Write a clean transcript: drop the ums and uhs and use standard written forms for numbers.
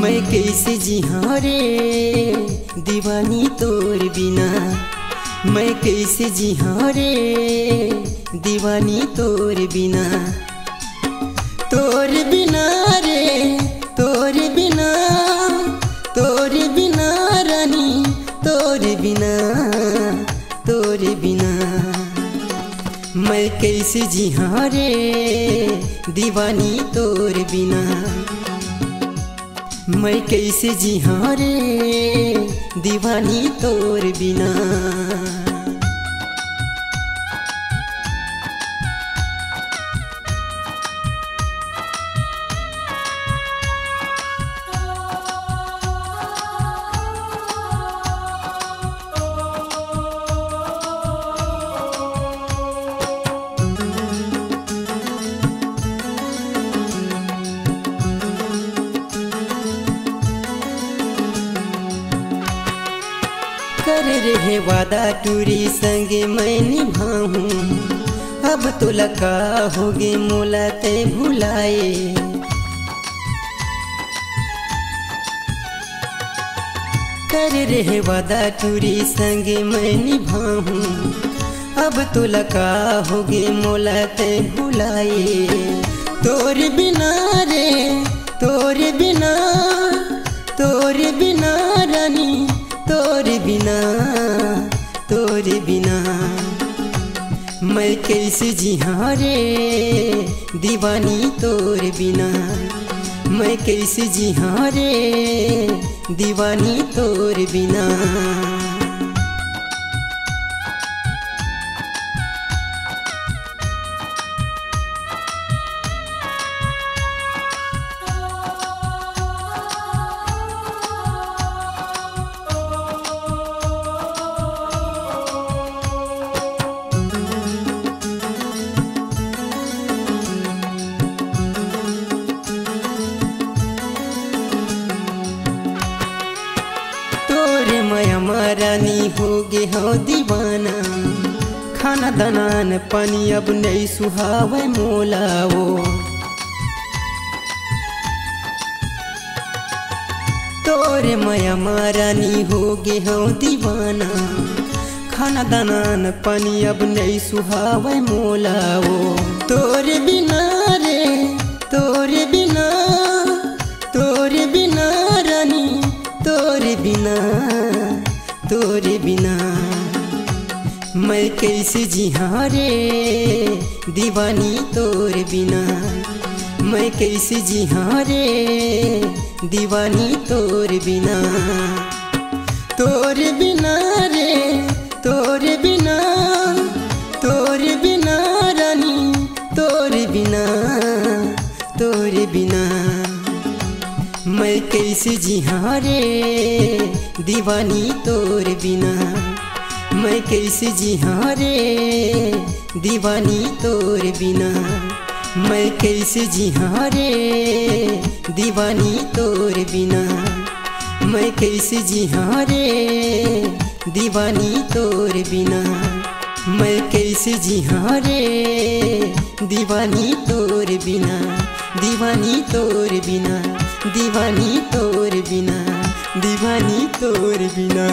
मैं कैसे जिहा रे दीवानी तोर बिना, मैं कैसे जिहा रे दीवानी तोर बिना। तोर बिना रे तोर बिना, तोर बिना रानी तोर बिना, तोर बिना। मैं कैसे जिहा रे दीवानी तोर बिना, मैं कैसे जिहा रे दीवानी तोर बिना। कर रहे वादा टूरी संगे मैं निभाऊं, अब तो लगा होगे मोला ते भुलाए। कर रहे वादा टूरी संगे मैं निभाऊं, अब तो लगा होगे मोला ते भुलाए। तोर बिना रे तोर बिना, तोर बिना रानी तोर बिना, तोर बिना। मैं कैसे जिहा रे दीवानी तोर बिना, मैं कैसे जिहा रे दीवानी तोर बिना। माया मारानी होगे हो दीवाना, खाना दाना पानी अब नहीं सुहावे मोलाओ। तोरे माया मारानी होगे हो दीवाना, खाना दाना पानी अब नहीं सुहावे मोलाओ। तोरे बिना रे तोरे बिना, तोरे बिना रानी तोर बिना, तोर बिना। मैं कैसे जिहा रे दीवानी तोर बिना, मैं कैसे जिहा रे दीवानी तोर बिना। तोर बिना रे तोर बिना, तोर बिना रानी तोर बिना, तोर बिना। मैं कैसे जिहा रे दीवानी तोर बिना, मैं कैसे जिहा रे दीवानी तोर बिना। मैं कैसे जिहा रे दीवानी तोर बिना, मैं कैसे जिहा रे दीवानी तोर बिना। मैं कैसे जिहा रे दीवानी तोर बिना, दीवानी तोर बिना, दीवानी तोर बिना, दीवानी तोर बिना।